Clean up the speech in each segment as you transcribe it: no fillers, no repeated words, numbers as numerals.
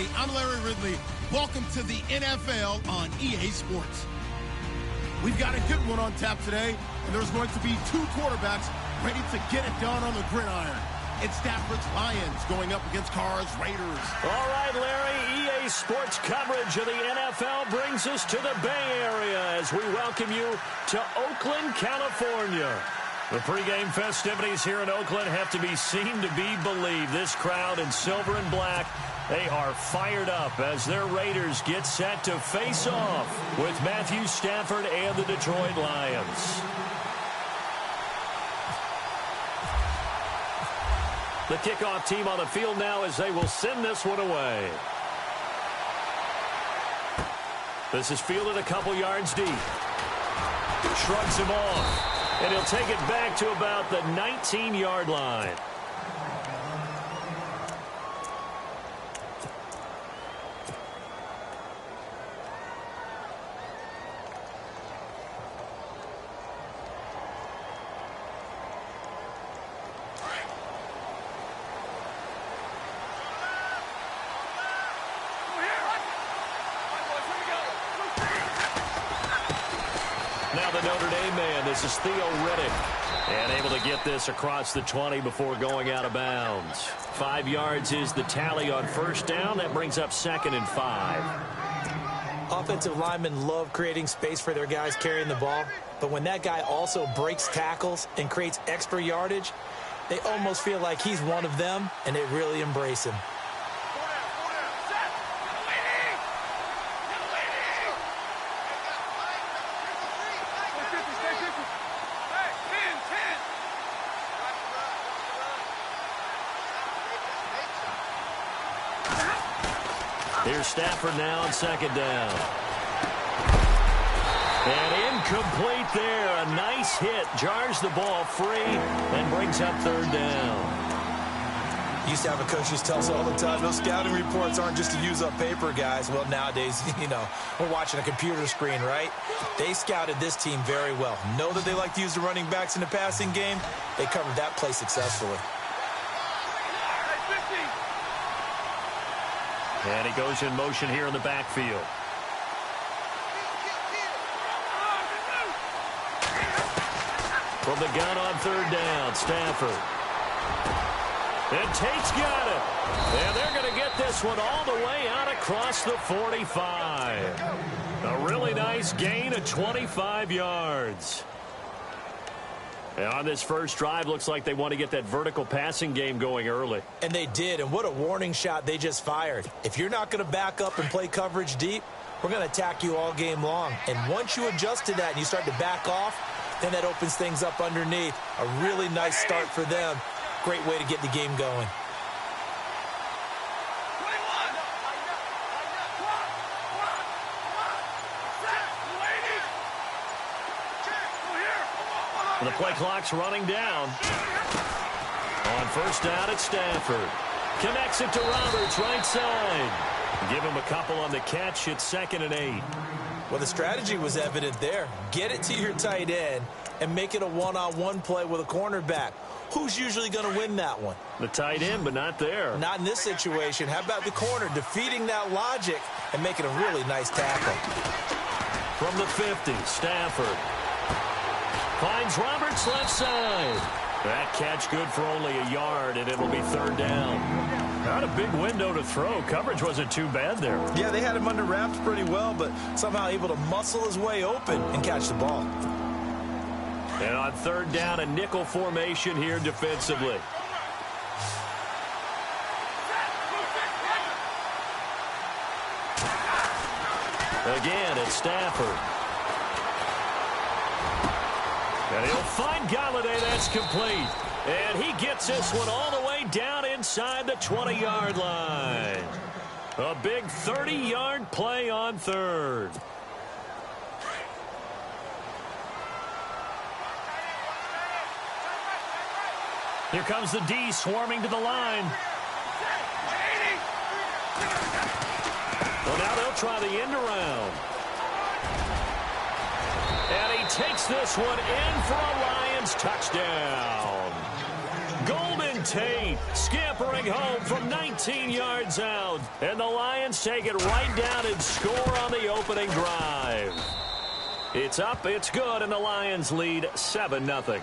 everybody. I'm Larry Ridley. Welcome to the NFL on EA Sports. We've got a good one on tap today, and there's going to be two quarterbacks ready to get it done on the gridiron. It's Stafford's Lions going up against Carr's Raiders. All right, Larry, EA Sports coverage of the NFL brings us to the Bay Area as we welcome you to Oakland, California. The pregame festivities here in Oakland have to be seen to be believed. This crowd in silver and black, they are fired up as their Raiders get set to face off with Matthew Stafford and the Detroit Lions. The kickoff team on the field now as they will send this one away. This is fielded a couple yards deep. Shrugs him off. And he'll take it back to about the 19-yard line. Now the Notre Dame man, this is Theo Riddick, and able to get this across the 20 before going out of bounds. 5 yards is the tally on first down. That brings up 2nd and 5. Offensive linemen love creating space for their guys carrying the ball, but when that guy also breaks tackles and creates extra yardage, they almost feel like he's one of them, and they really embrace him. Here's Stafford now on 2nd down. And incomplete there. A nice hit. Jars the ball free and brings up 3rd down. Used to have a coach who tells us all the time, those scouting reports aren't just to use up paper, guys. Well, nowadays, we're watching a computer screen, right? They scouted this team very well. Know that they like to use the running backs in the passing game. They covered that play successfully. And he goes in motion here in the backfield. From the gun on 3rd down, Stafford. And Tate's got it. And they're going to get this one all the way out across the 45. A really nice gain of 25 yards. And on this first drive, looks like they want to get that vertical passing game going early. And they did, and what a warning shot they just fired. If you're not going to back up and play coverage deep, we're going to attack you all game long. And once you adjust to that and you start to back off, then that opens things up underneath. A really nice start for them. Great way to get the game going. And the play clock's running down. On first down, it's Stafford. Connects it to Roberts, right side. Give him a couple on the catch. It's 2nd and 8. Well, the strategy was evident there. Get it to your tight end and make it a one-on-one play with a cornerback. Who's usually going to win that one? The tight end, but not there. Not in this situation. How about the corner defeating that logic and making a really nice tackle? From the 50, Stafford finds Roberts left side. That catch good for only a yard, and it'll be 3rd down. Not a big window to throw. Coverage wasn't too bad there. Yeah, they had him under wraps pretty well, but somehow able to muscle his way open and catch the ball. And on 3rd down, a nickel formation here defensively. Again, it's Stafford. And he'll find Galladay. That's complete. And he gets this one all the way down inside the 20-yard line. A big 30-yard play on 3rd. Here comes the D swarming to the line. Well, now they'll try the end around. And he takes this one in for a Lions touchdown. Golden Tate scampering home from 19 yards out. And the Lions take it right down and score on the opening drive. It's up, it's good, and the Lions lead 7-0.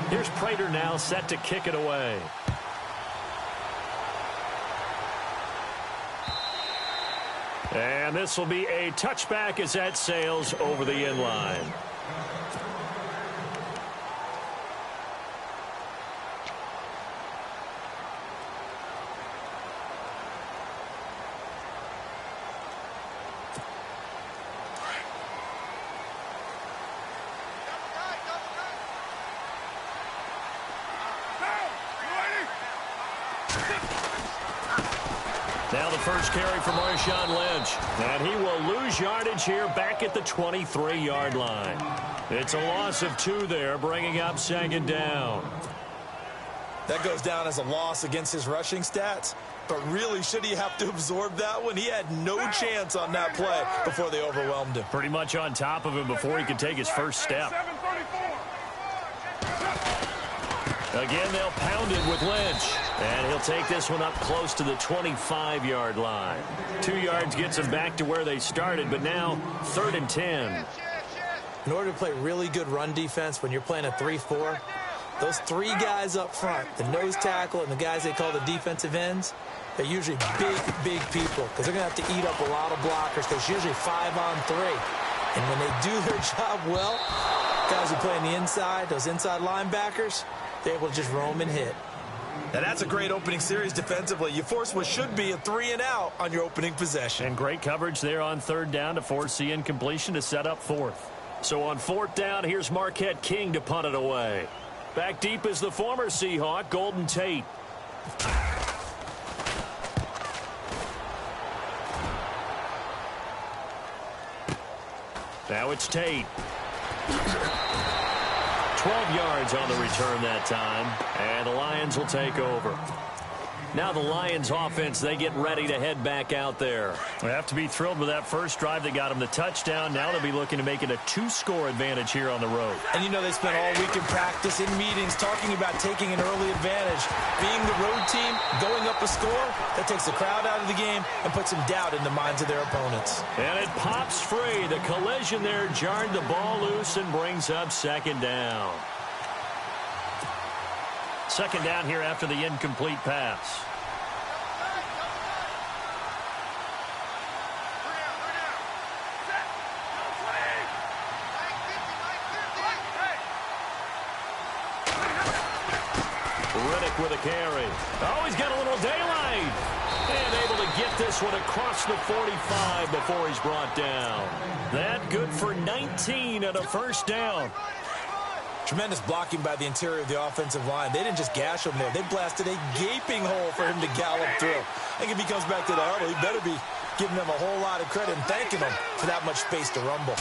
Here's Prater now set to kick it away. And this will be a touchback as that sails over the end line. Now the first carry for Marshawn Lynch. And he will lose yardage here back at the 23-yard line. It's a loss of 2 there, bringing up 2nd down. That goes down as a loss against his rushing stats. But really, should he have to absorb that one? He had no chance on that play before they overwhelmed him. Pretty much on top of him before he could take his first step. Again, they'll pound it with Lynch. And he'll take this one up close to the 25-yard line. 2 yards gets him back to where they started, but now 3rd and 10. In order to play really good run defense when you're playing a 3-4, those 3 guys up front, the nose tackle and the guys they call the defensive ends, they're usually big people because they're going to have to eat up a lot of blockers because it's usually 5 on 3. And when they do their job well, guys who play on the inside, those inside linebackers, they're able to just roam and hit. Now that's a great opening series defensively. You force what should be a 3-and-out on your opening possession. And great coverage there on 3rd down to force the incompletion to set up 4th. So on 4th down, here's Marquette King to punt it away. Back deep is the former Seahawk, Golden Tate. Now it's Tate. 12 yards on the return that time, and the Lions will take over. Now the Lions offense, they get ready to head back out there. They have to be thrilled with that first drive that got them the touchdown. Now they'll be looking to make it a 2-score advantage here on the road. And you know they spent all week in practice, in meetings, talking about taking an early advantage. Being the road team, going up a score, that takes the crowd out of the game and puts some doubt in the minds of their opponents. And it pops free. The collision there jarred the ball loose and brings up 2nd down. 2nd down here after the incomplete pass. Riddick with a carry. Oh, he's got a little daylight. And able to get this one across the 45 before he's brought down. That good for 19 and a 1st down. Tremendous blocking by the interior of the offensive line. They didn't just gash him there. They blasted a gaping hole for him to gallop through. I think if he comes back to the huddle, he better be giving them a whole lot of credit and thanking them for that much space to rumble.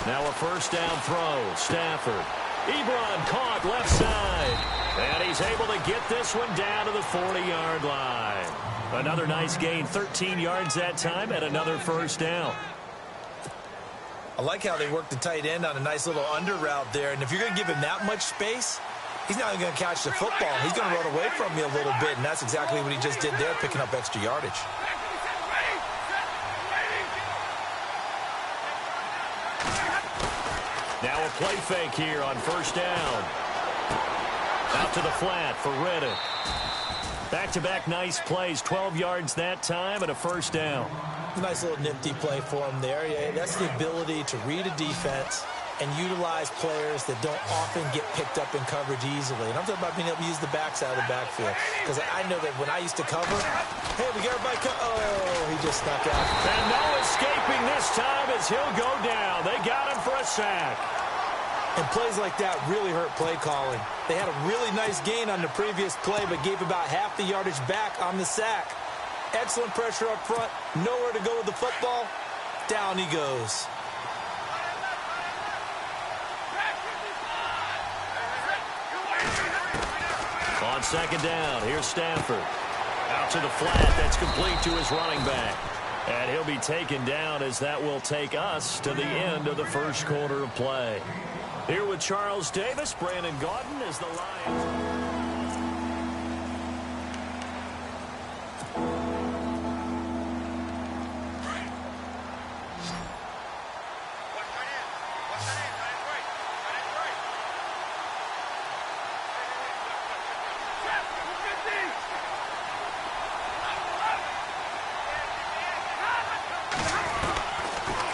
Now a 1st down throw. Stafford. Ebron caught left side. And he's able to get this one down to the 40-yard line. Another nice gain, 13 yards that time, and another 1st down. I like how they work the tight end on a nice little under route there. And if you're going to give him that much space, he's not even going to catch the football. He's going to run away from you a little bit, and that's exactly what he just did there, picking up extra yardage. Now a play fake here on 1st down. Out to the flat for Riddick. Back-to-back nice plays, 12 yards that time and a 1st down. Nice little nifty play for him there. Yeah, that's the ability to read a defense and utilize players that don't often get picked up in coverage easily. And I'm talking about being able to use the backside of the backfield. Because I know that when I used to cover, hey, we got everybody oh, he just snuck out. And no escaping this time as he'll go down. They got him for a sack. And plays like that really hurt play calling. They had a really nice gain on the previous play, but gave about half the yardage back on the sack. Excellent pressure up front. Nowhere to go with the football. Down he goes. On second down, here's Stafford. Out to the flat. That's complete to his running back. And he'll be taken down as that will take us to the end of the first quarter of play. Here with Charles Davis, Brandon Gaudin as the Lions.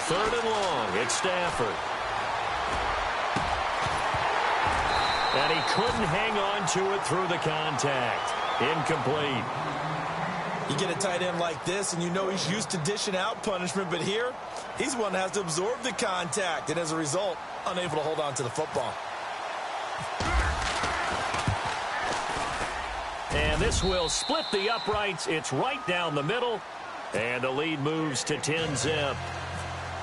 Third and long, it's Stafford. And he couldn't hang on to it through the contact. Incomplete. You get a tight end like this, and you know he's used to dishing out punishment, but here, he's one that has to absorb the contact, and as a result, unable to hold on to the football. And this will split the uprights. It's right down the middle, and the lead moves to 10-zip.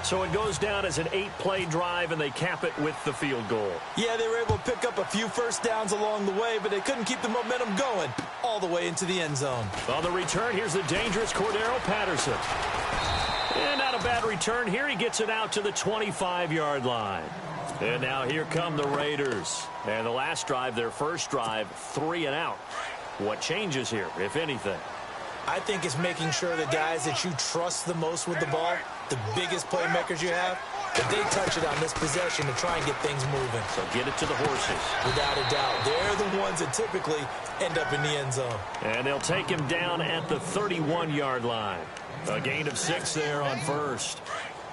So it goes down as an 8-play drive, and they cap it with the field goal. Yeah, they were able to pick up a few first downs along the way, but they couldn't keep the momentum going all the way into the end zone. On the return, here's the dangerous Cordero Patterson. And not a bad return here. He gets it out to the 25-yard line. And now here come the Raiders. And the last drive, their first drive, 3 and out. What changes here, if anything? I think it's making sure the guys that you trust the most with the ball, the biggest playmakers you have, that they touch it on this possession to try and get things moving. So get it to the horses. Without a doubt. They're the ones that typically end up in the end zone. And they'll take him down at the 31-yard line. A gain of 6 there on first.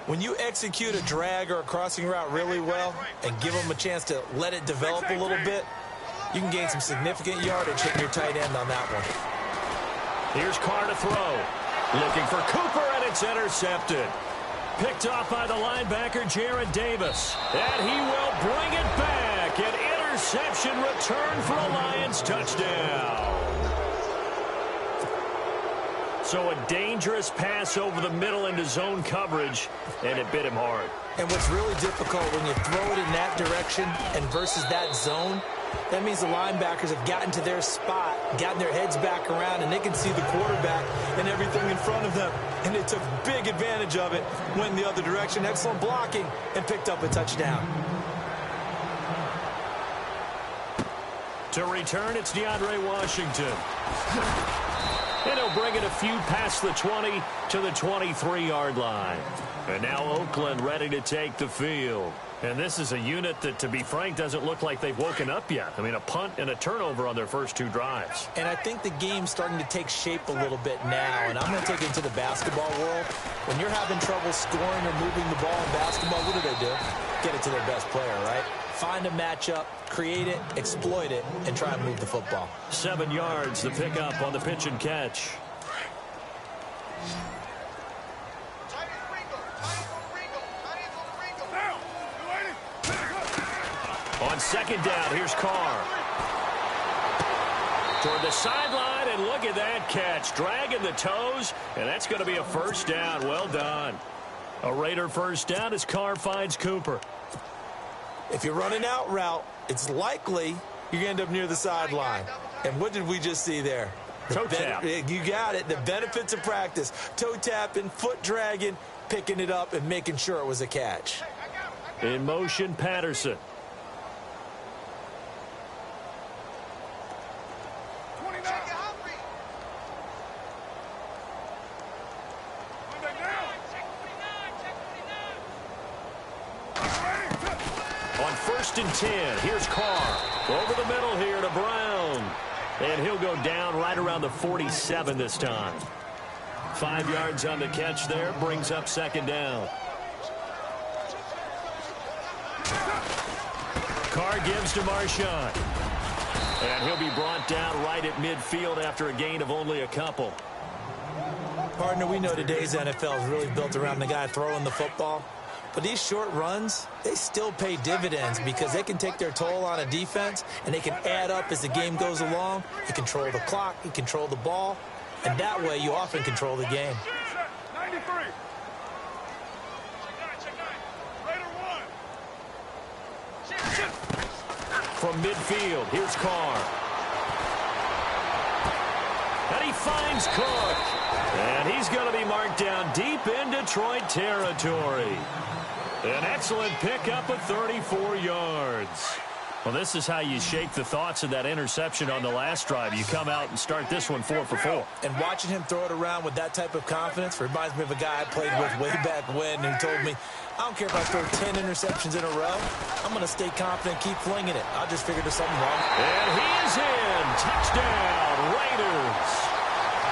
When you execute a drag or a crossing route really well and give them a chance to let it develop a little bit, you can gain some significant yardage hitting your tight end on that one. Here's Carr to throw. Looking for Cooper, and it's intercepted. Picked off by the linebacker, Jared Davis. And he will bring it back. An interception return for a Lions touchdown. So a dangerous pass over the middle into zone coverage, and it bit him hard. And what's really difficult when you throw it in that direction and versus that zone, that means the linebackers have gotten to their spot, gotten their heads back around, and they can see the quarterback and everything in front of them. And they took big advantage of it, went in the other direction, excellent blocking, and picked up a touchdown. To return, it's DeAndre Washington. And he'll bring it a few past the 20 to the 23-yard line. And now Oakland ready to take the field. And this is a unit that, to be frank, doesn't look like they've woken up yet. I mean, a punt and a turnover on their first 2 drives. And I think the game's starting to take shape a little bit now. And I'm going to take it into the basketball world. When you're having trouble scoring or moving the ball in basketball, what do? Get it to their best player, right? Find a matchup, create it, exploit it, and try and move the football. 7 yards, the pickup on the pitch and catch. On second down, here's Carr. Toward the sideline, and look at that catch. Dragging the toes, and that's going to be a first down. Well done. A Raider first down as Carr finds Cooper. If you're running out route, it's likely you're going to end up near the sideline. And what did we just see there? Toe tap. You got it. The benefits of practice. Toe tapping, foot dragging, picking it up, and making sure it was a catch. In motion, Patterson. On 1st and 10, here's Carr. Over the middle here to Brown. And he'll go down right around the 47 this time. 5 yards on the catch there, brings up second down. Carr gives to Marshawn. And he'll be brought down right at midfield after a gain of only a couple. Partner, we know today's NFL is really built around the guy throwing the football. But these short runs, they still pay dividends because they can take their toll on a defense, and they can add up as the game goes along. You control the clock, you control the ball, and that way you often control the game. From midfield, here's Carr. finds Cook. And he's going to be marked down deep in Detroit territory. An excellent pickup of 34 yards. Well, this is how you shape the thoughts of that interception on the last drive. You come out and start this one 4 for 4. And watching him throw it around with that type of confidence reminds me of a guy I played with way back when who told me, I don't care if I throw 10 interceptions in a row. I'm going to stay confident, keep flinging it. I just figured there's something wrong. And he is in. Touchdown, Raiders.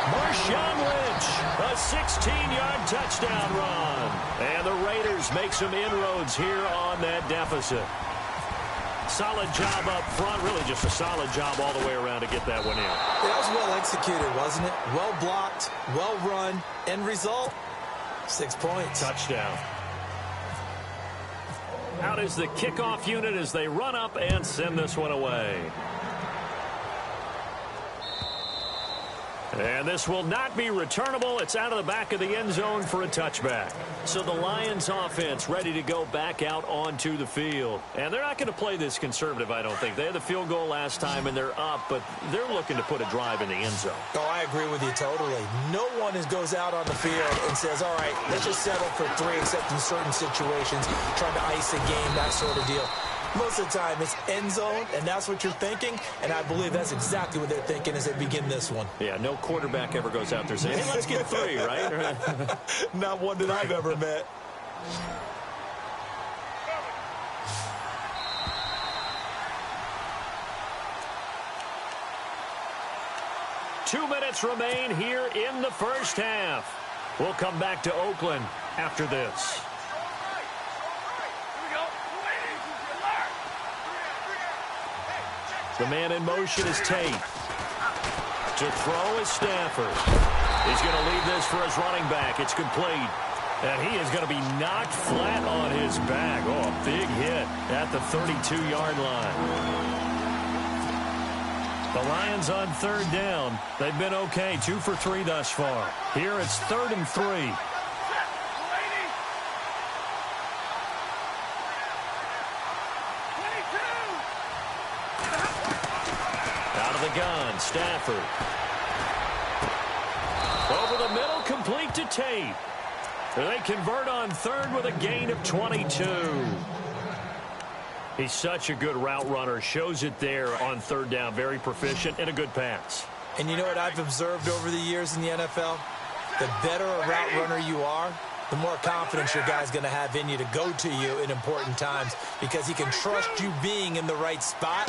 Marshawn Lynch, a 16-yard touchdown run. And the Raiders make some inroads here on that deficit. Solid job up front, really just a solid job all the way around to get that one in. That was well executed, wasn't it? Well blocked, well run. End result, 6 points. Touchdown. Out is the kickoff unit as they run up and send this one away. And this will not be returnable. It's out of the back of the end zone for a touchback. So the Lions offense ready to go back out onto the field. And they're not going to play this conservative, I don't think. They had the field goal last time and they're up, but they're looking to put a drive in the end zone. Oh, I agree with you totally. No one goes out on the field and says, all right, let's just settle for 3, except in certain situations, trying to ice a game, that sort of deal. Most of the time, it's end zone, and that's what you're thinking, and I believe that's exactly what they're thinking as they begin this one. Yeah, no quarterback ever goes out there saying, hey, let's get 3, right? Not one that I've ever met. Two minutes remain here in the first half. We'll come back to Oakland after this. The man in motion is Tate. To throw is Stafford. He's going to leave this for his running back. It's complete. And he is going to be knocked flat on his back. Oh, a big hit at the 32-yard line. The Lions on third down. They've been okay, 2 for 3 thus far. Here it's 3rd and 3. Gun, Stafford. Over the middle, complete to Tate. They convert on third with a gain of 22. He's such a good route runner. Shows it there on third down. Very proficient and a good pass. And you know what I've observed over the years in the NFL? The better a route runner you are, the more confidence your guy's going to have in you to go to you in important times because he can trust you being in the right spot,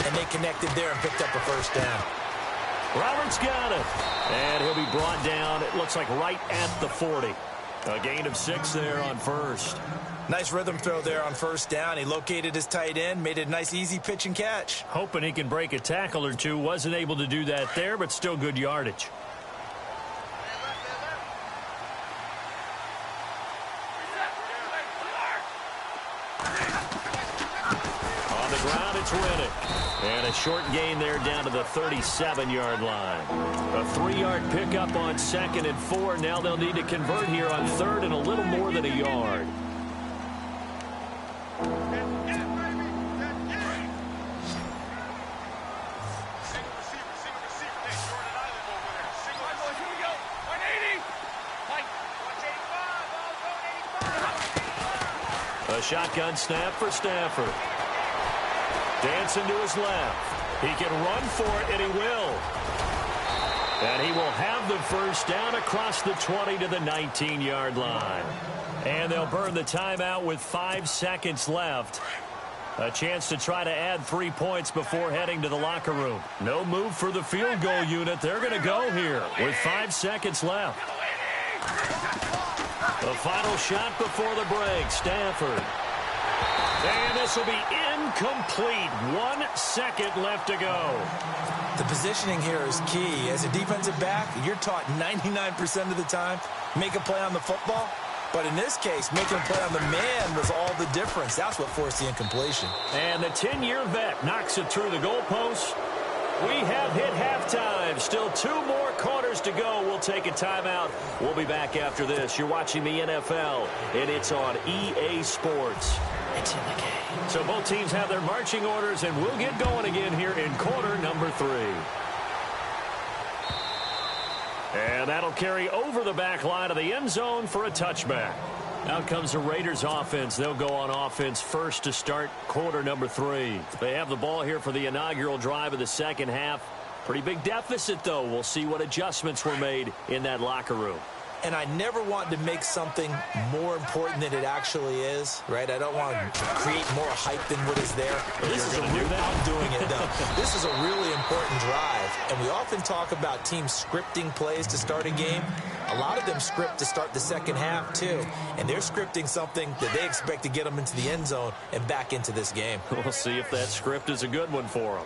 and they connected there and picked up a first down. Roberts got it, and he'll be brought down, it looks like right at the 40. A gain of 6 there on first. Nice rhythm throw there on first down. He located his tight end, made it a nice, easy pitch and catch. Hoping he can break a tackle or two. Wasn't able to do that there, but still good yardage. It's Riddick. And a short gain there down to the 37-yard line. A 3-yard pickup on 2nd and 4. Now they'll need to convert here on 3rd and a little more than a yard. A shotgun snap for Stafford. Dancing to his left. He can run for it, and he will. And he will have the first down across the 20 to the 19-yard line. And they'll burn the timeout with 5 seconds left. A chance to try to add 3 points before heading to the locker room. No move for the field goal unit. They're going to go here with 5 seconds left. The final shot before the break. Stafford. And this will be incomplete. 1 second left to go. The positioning here is key. As a defensive back, you're taught 99% of the time, make a play on the football. But in this case, making a play on the man was all the difference. That's what forced the incompletion. And the 10-year vet knocks it through the goalpost. We have hit halftime. Still 2 more quarters to go. We'll take a timeout. We'll be back after this. You're watching the NFL, and it's on EA Sports. It's in the game. So both teams have their marching orders, and we'll get going again here in quarter number 3. And that'll carry over the back line of the end zone for a touchback. Out comes the Raiders offense. They'll go on offense first to start quarter number 3. They have the ball here for the inaugural drive of the second half. Pretty big deficit, though. We'll see what adjustments were made in that locker room. And I never want to make something more important than it actually is, right? I don't want to create more hype than what is there. This is I'm doing it, though. This is a really important drive. And we often talk about teams scripting plays to start a game. A lot of them script to start the second half, too. And they're scripting something that they expect to get them into the end zone and back into this game. We'll see if that script is a good one for them.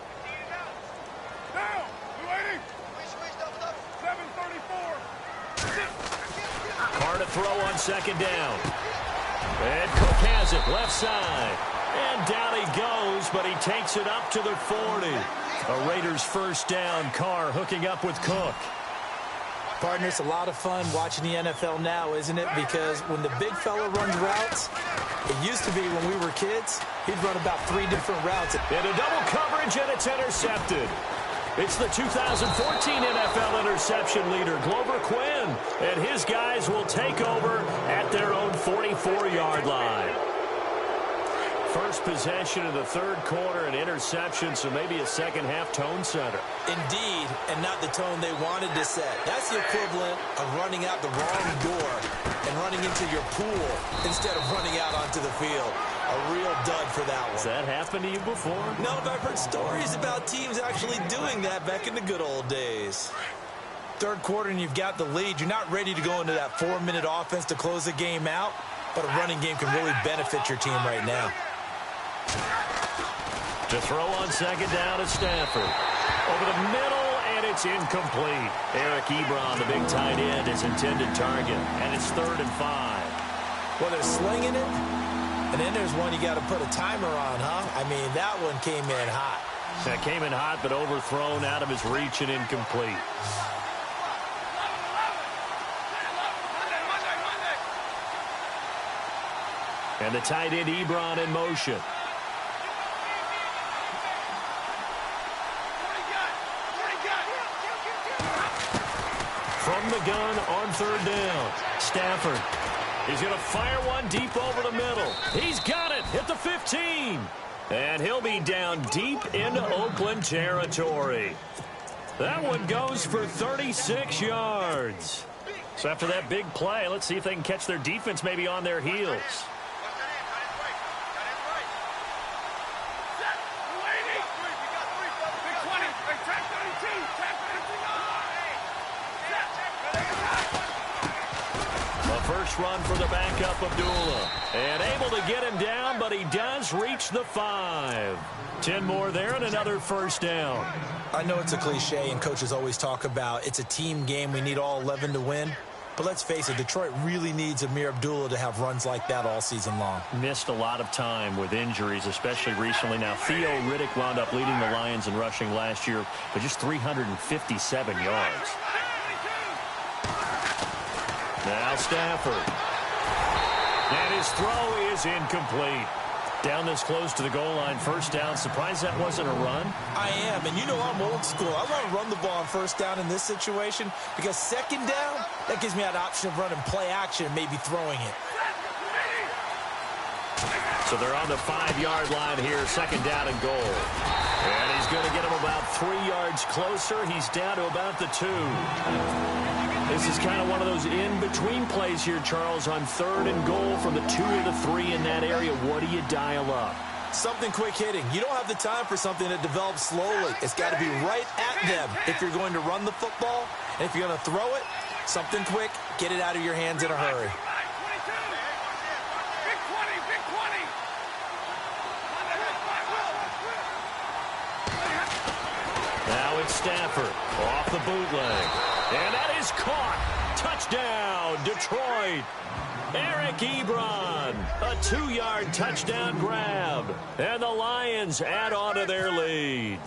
To throw on second down. And Cook has it left side. And down he goes, but he takes it up to the 40. A Raiders first down. Carr hooking up with Cook. Partner, it's a lot of fun watching the NFL now, isn't it? Because when the big fella runs routes, it used to be when we were kids, he'd run about 3 different routes. Into double coverage, and it's intercepted. It's the 2014 NFL interception leader, Glover Quinn, and his guys will take over at their own 44-yard line. First possession of the third quarter, an interception, so maybe a second-half tone setter. Indeed, and not the tone they wanted to set. That's the equivalent of running out the wrong door and running into your pool instead of running out onto the field. A real dud for that one. Has that happened to you before? No, but I've heard stories about teams actually doing that back in the good old days. Third quarter and you've got the lead. You're not ready to go into that 4-minute offense to close the game out, but a running game can really benefit your team right now. To throw on second down is Stafford. Over the middle, and it's incomplete. Eric Ebron, the big tight end, is intended target, and it's 3rd and 5. Well, they're slinging it, and then there's one you got to put a timer on, huh? I mean, that one came in hot. That came in hot, but overthrown out of his reach and incomplete. And the tight end Ebron in motion. From the gun on 3rd down. Stafford. He's going to fire one deep over the middle. He's got it at the 15. And he'll be down deep into Oakland territory. That one goes for 36 yards. So after that big play, let's see if they can catch their defense maybe on their heels. Run for the backup Abdullah. And able to get him down, but he does reach the 5. 10 more there and another first down. I know it's a cliche and coaches always talk about it's a team game. We need all 11 to win. But let's face it, Detroit really needs Amir Abdullah to have runs like that all season long. Missed a lot of time with injuries, especially recently. Now, Theo Riddick wound up leading the Lions in rushing last year with just 357 yards. Now Stafford. And his throw is incomplete. Down this close to the goal line, first down. Surprised that wasn't a run? I am, and you know I'm old school. I want to run the ball on first down in this situation because second down, that gives me that option of running play action and maybe throwing it. So they're on the 5-yard line here, second down and goal. And he's going to get him about 3 yards closer. He's down to about the 2. This is kind of one of those in-between plays here, Charles, on 3rd and goal from the 2 or the 3 in that area. What do you dial up? Something quick hitting. You don't have the time for something that develops slowly. It's got to be right at them if you're going to run the football. And if you're going to throw it, something quick, get it out of your hands in a hurry. Now it's Stafford off the bootleg. And that is caught. Touchdown, Detroit. Eric Ebron, a 2-yard touchdown grab. And the Lions add on to their lead.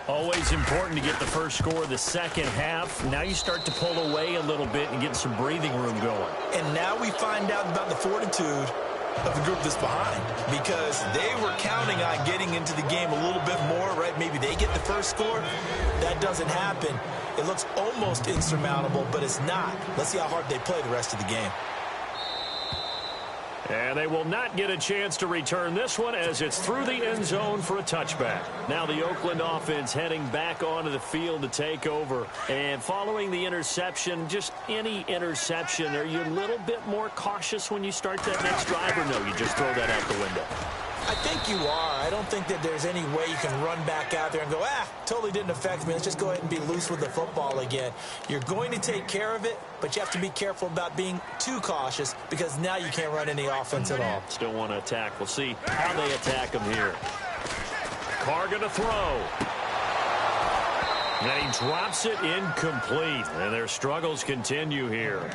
Always important to get the first score of the second half. Now you start to pull away a little bit and get some breathing room going. And now we find out about the fortitude of the group that's behind, because they were counting on getting into the game a little bit more, right? Maybe they get the first score. That doesn't happen. It looks almost insurmountable, but it's not. Let's see how hard they play the rest of the game. And they will not get a chance to return this one as it's through the end zone for a touchback. Now the Oakland offense heading back onto the field to take over. And following the interception, just any interception, are you a little bit more cautious when you start that next drive, or no, you just throw that out the window? I think you are. I don't think that there's any way you can run back out there and go, totally didn't affect me. Let's just go ahead and be loose with the football again. You're going to take care of it, but you have to be careful about being too cautious, because now you can't run any offense at all. Still want to attack. We'll see how they attack him here. Carr going to throw. And he drops it incomplete. And their struggles continue here.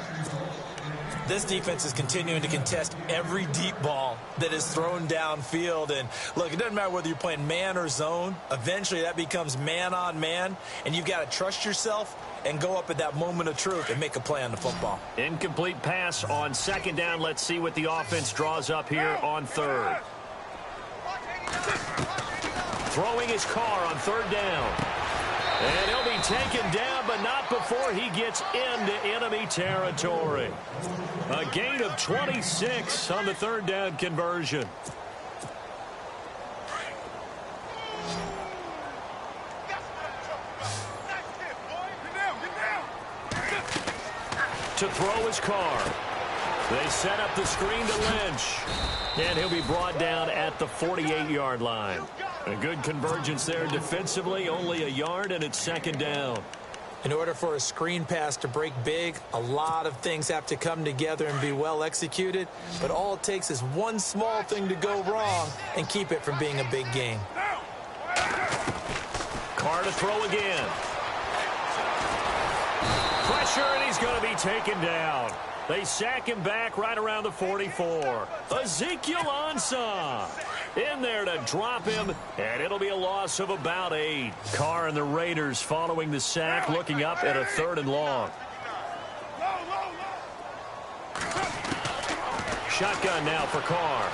This defense is continuing to contest every deep ball that is thrown downfield. And, look, it doesn't matter whether you're playing man or zone. Eventually, that becomes man-on-man, and you've got to trust yourself and go up at that moment of truth and make a play on the football. Incomplete pass on second down. Let's see what the offense draws up here on third. Throwing his Carr on third down. And he'll be taken down, but not before he gets into enemy territory. A gain of 26 on the third down conversion. To throw his Carr. They set up the screen to Lynch. And he'll be brought down at the 48-yard line. A good convergence there defensively, only a yard, and it's second down. In order for a screen pass to break big, a lot of things have to come together and be well executed, but all it takes is one small thing to go wrong and keep it from being a big game. Carr to throw again. Pressure, and he's going to be taken down. They sack him back right around the 44. Ezekiel Ansah in there to drop him, and it'll be a loss of about 8. Carr and the Raiders following the sack, looking up at a 3rd and long. Shotgun now for Carr.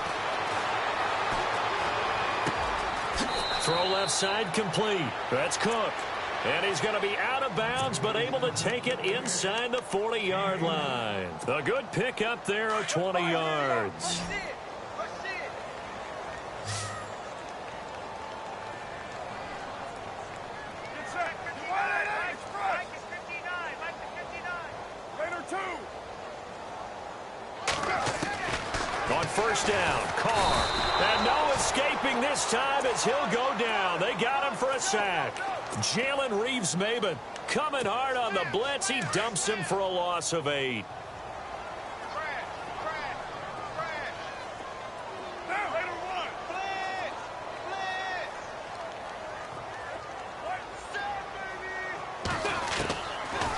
Throw left side complete. That's Cook. And he's going to be out of bounds, but able to take it inside the 40-yard line. A good pickup there of 20 yards. On first down, Carr. And no escaping this time as he'll go down. They got him for a sack. Jalen Reeves-Maybin coming hard on the blitz. He dumps him for a loss of 8.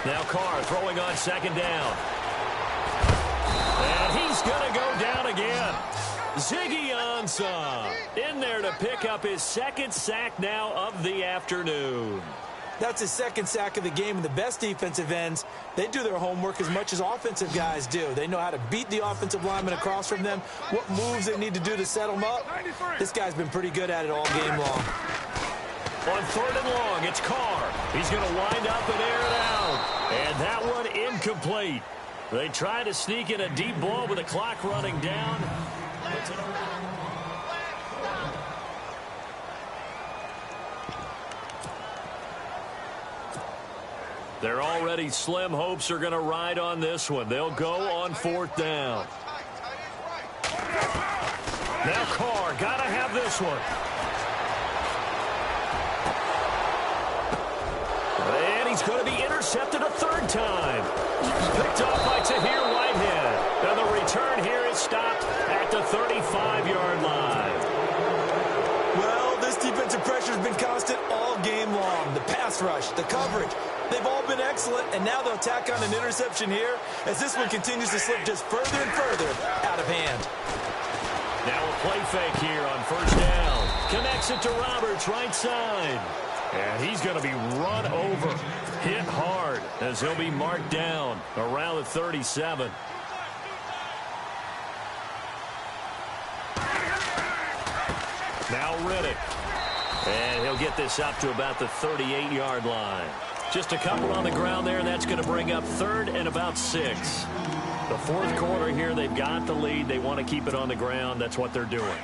Now Carr throwing on second down. And he's going to go down again. Ziggy Ansah in there to pick up his 2nd sack now of the afternoon. That's his 2nd sack of the game, and the best defensive ends, they do their homework as much as offensive guys do. They know how to beat the offensive lineman across from them, what moves they need to do to set them up. This guy's been pretty good at it all game long. On 3rd and long, it's Carr. He's going to wind up and air it out. And that one incomplete. They try to sneak in a deep ball with the clock running down. Their already slim hopes are going to ride on this one. They'll go on 4th down. Now Carr, got to have this one. And he's going to be intercepted a 3rd time. Picked off by Tahir Whitehead. And the return here is stopped at the 35-yard line. Well, this defensive pressure has been constant all game long. The pass rush, the coverage, they've all been excellent, and now they'll tack on an interception here as this one continues to slip just further and further out of hand. Now a play fake here on 1st down. Connects it to Roberts, right side. And he's going to be run over, hit hard, as he'll be marked down around the 37. Now Riddick. And he'll get this up to about the 38-yard line. Just a couple on the ground there, and that's going to bring up 3rd and about 6. The fourth quarter here, they've got the lead. They want to keep it on the ground. That's what they're doing.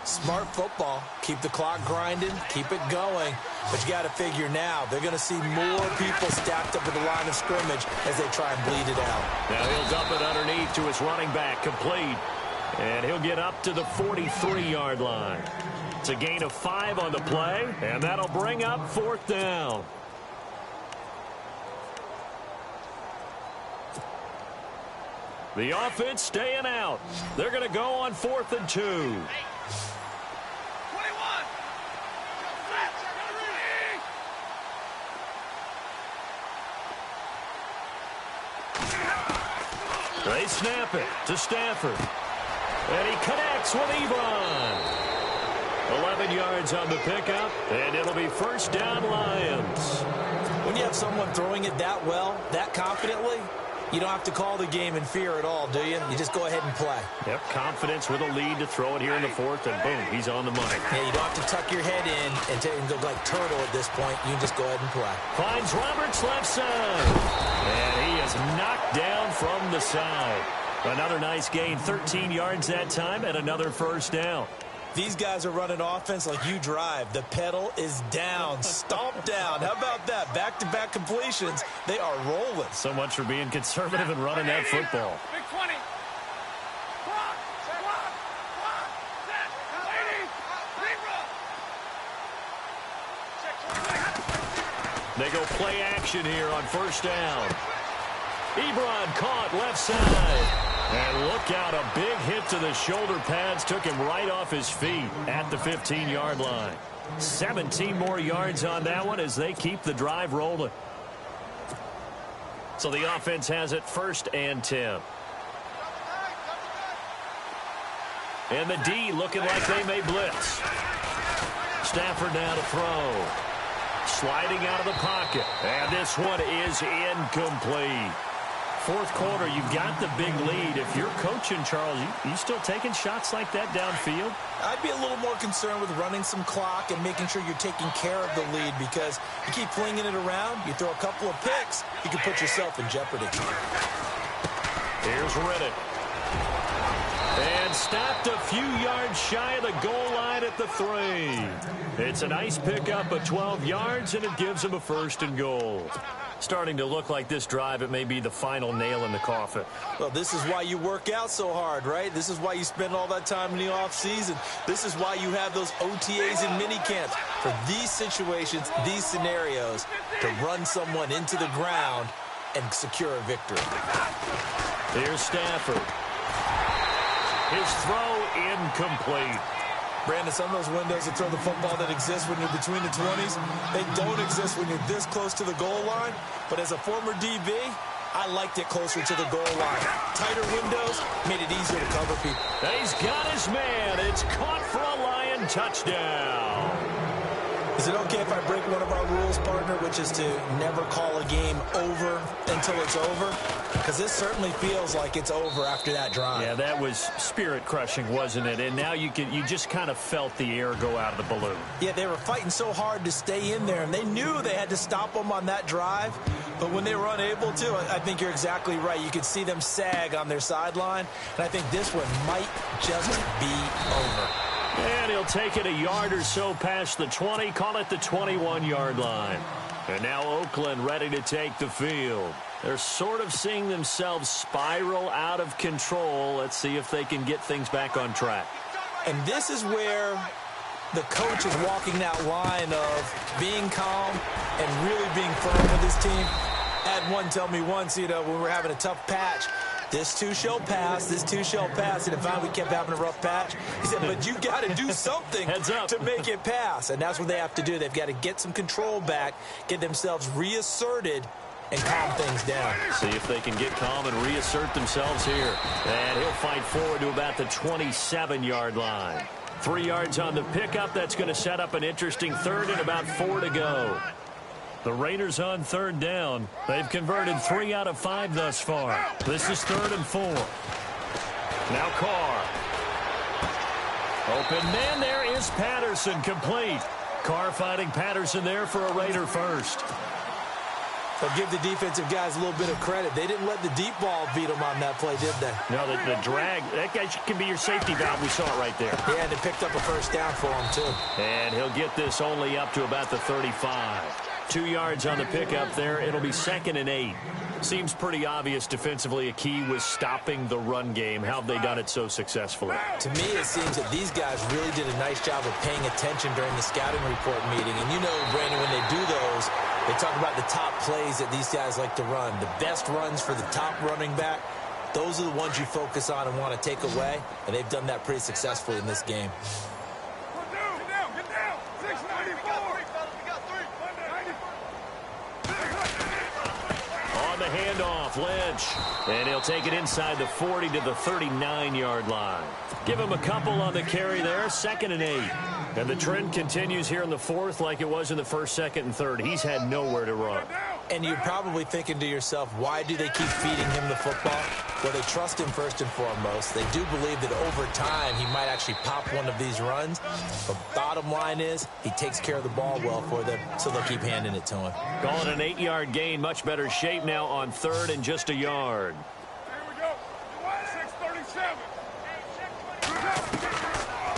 Smart football. Keep the clock grinding. Keep it going. But you got to figure now, they're going to see more people stacked up at the line of scrimmage as they try and bleed it out. Now he'll dump it underneath to his running back, complete. And he'll get up to the 43-yard line. It's a gain of 5 on the play, and that'll bring up 4th down. The offense staying out. They're going to go on 4th and 2. 21. They snap it to Stafford. And he connects with Ebron. 11 yards on the pickup, and it'll be 1st down Lions. When you have someone throwing it that well, that confidently, you don't have to call the game in fear at all, do you? You just go ahead and play. Yep, confidence with a lead to throw it here in the 4th, and boom, he's on the money. Yeah, you don't have to tuck your head in and go like turtle at this point. You can just go ahead and play. Finds Roberts left side. And he is knocked down from the side. Another nice gain, 13 yards that time, and another 1st down. These guys are running offense like you drive. The pedal is down, stomped down. How about that? Back-to-back completions. They are rolling. So much for being conservative and running that football. Big 20. Block. Set. Waiting. Reroll. They go play action here on 1st down. Ebron caught left side. And look out, a big hit to the shoulder pads took him right off his feet at the 15-yard line. 17 more yards on that one as they keep the drive rolling. So the offense has it 1st and 10. And the D looking like they may blitz. Stafford now to throw. Sliding out of the pocket. And this one is incomplete. 4th quarter, you've got the big lead. If you're coaching, Charles, you still taking shots like that downfield? I'd be a little more concerned with running some clock and making sure you're taking care of the lead, because you keep flinging it around, you throw a couple of picks, you can put yourself in jeopardy. Here's Riddick. And stopped a few yards shy of the goal line at the 3. It's a nice pickup of 12 yards, and it gives them a 1st and goal. Starting to look like this drive, it may be the final nail in the coffin. Well, this is why you work out so hard, right? This is why you spend all that time in the offseason. This is why you have those OTAs and mini camps. For these situations, these scenarios, to run someone into the ground and secure a victory. Here's Stafford. His throw incomplete. Brandon, some of those windows to throw the football that exist when you're between the 20s, they don't exist when you're this close to the goal line. But as a former DB, I liked it closer to the goal line. Tighter windows made it easier to cover people. He's got his man. It's caught for a Lion touchdown. Is it okay if I break one of our rules, partner, which is to never call a game over until it's over? Because this certainly feels like it's over after that drive. Yeah, that was spirit-crushing, wasn't it? And now you just kind of felt the air go out of the balloon. Yeah, they were fighting so hard to stay in there, and they knew they had to stop them on that drive. But when they were unable to, I think you're exactly right. You could see them sag on their sideline, and I think this one might just be over. And he'll take it a yard or so past the 20, call it the 21-yard line. And now Oakland ready to take the field. They're sort of seeing themselves spiral out of control. Let's see if they can get things back on track. And this is where the coach is walking that line of being calm and really being firm with his team. I had one tell me once, when we were having a tough patch, this too shall pass, this too shall pass. And finally we kept having a rough patch. He said, but you got to do something to make it pass. And that's what they have to do. They've got to get some control back, get themselves reasserted, and calm things down. See if they can get calm and reassert themselves here. And he'll fight forward to about the 27-yard line. 3 yards on the pickup. That's going to set up an interesting 3rd and about 4 to go. The Raiders on 3rd down. They've converted 3 out of 5 thus far. This is 3rd and 4. Now Carr. Open man there is Patterson, complete. Carr finding Patterson there for a Raider first. But give the defensive guys a little bit of credit. They didn't let the deep ball beat them on that play, did they? No, the drag, that guy can be your safety valve. We saw it right there. Yeah, and they picked up a first down for him, too. And he'll get this only up to about the 35. 2 yards on the pickup there. It'll be 2nd and 8. Seems pretty obvious defensively a key was stopping the run game. How have they done it so successfully? To me, it seems that these guys really did a nice job of paying attention during the scouting report meeting. And you know, Brandon, when they do those, they talk about the top plays that these guys like to run. The best runs for the top running back, those are the ones you focus on and want to take away. And they've done that pretty successfully in this game. Get down. 694. We got three. On the handoff, Lynch. And he'll take it inside the 40 to the 39-yard line. Give him a couple on the carry there, 2nd and 8. And the trend continues here in the 4th like it was in the 1st, 2nd, and 3rd. He's had nowhere to run. And you're probably thinking to yourself, why do they keep feeding him the football? Well, they trust him first and foremost. They do believe that over time he might actually pop one of these runs. But bottom line is he takes care of the ball well for them, so they'll keep handing it to him. Call it an 8-yard gain. Much better shape now on 3rd and just a yard. Here we go. 637.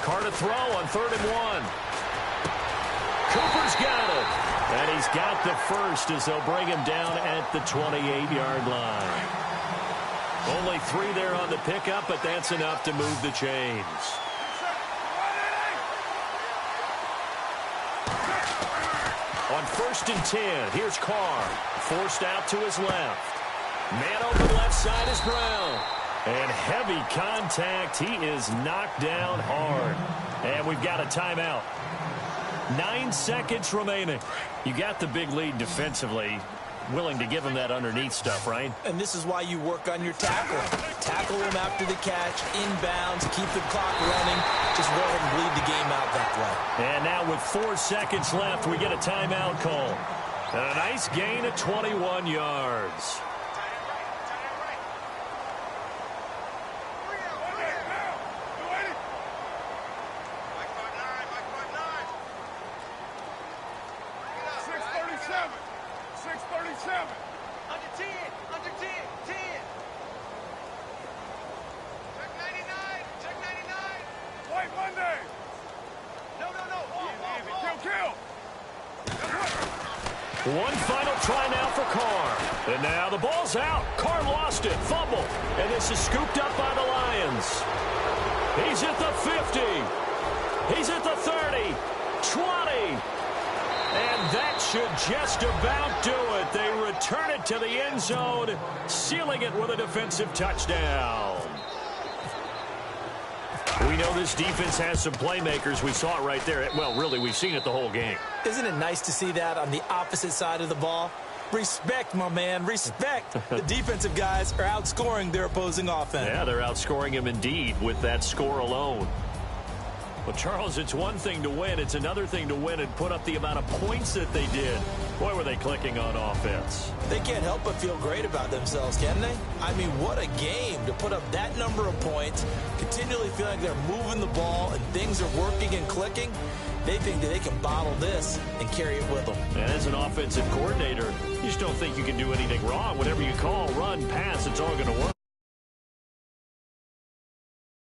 Carr to throw on 3rd and 1. Cooper's got it. And he's got the first as they'll bring him down at the 28-yard line. Only 3 there on the pickup, but that's enough to move the chains. On 1st and 10, here's Carr. Forced out to his left. Man over the left side is Brown. And heavy contact. He is knocked down hard. And we've got a timeout. 9 seconds remaining. You got the big lead defensively. Willing to give him that underneath stuff, right? And this is why you work on your tackling. Tackle him after the catch, inbounds, keep the clock running. Just go ahead and bleed the game out that way. And now with 4 seconds left, we get a timeout call. And a nice gain of 21 yards. One final try now for Carr. And now the ball's out. Carr lost it. Fumble. And this is scooped up by the Lions. He's at the 50. He's at the 30. 20. And that should just about do it. They return it to the end zone, sealing it with a defensive touchdown. We know this defense has some playmakers. We saw it right there. Well, really, we've seen it the whole game. Isn't it nice to see that on the opposite side of the ball? Respect, my man, respect. The defensive guys are outscoring their opposing offense. Yeah, they're outscoring him indeed with that score alone. Well, Charles, it's one thing to win. It's another thing to win and put up the amount of points that they did. Boy, were they clicking on offense. They can't help but feel great about themselves, can they? I mean, what a game to put up that number of points, continually feel like they're moving the ball and things are working and clicking. They think that they can bottle this and carry it with them. And as an offensive coordinator, you just don't think you can do anything wrong. Whatever you call, run, pass, it's all going to work.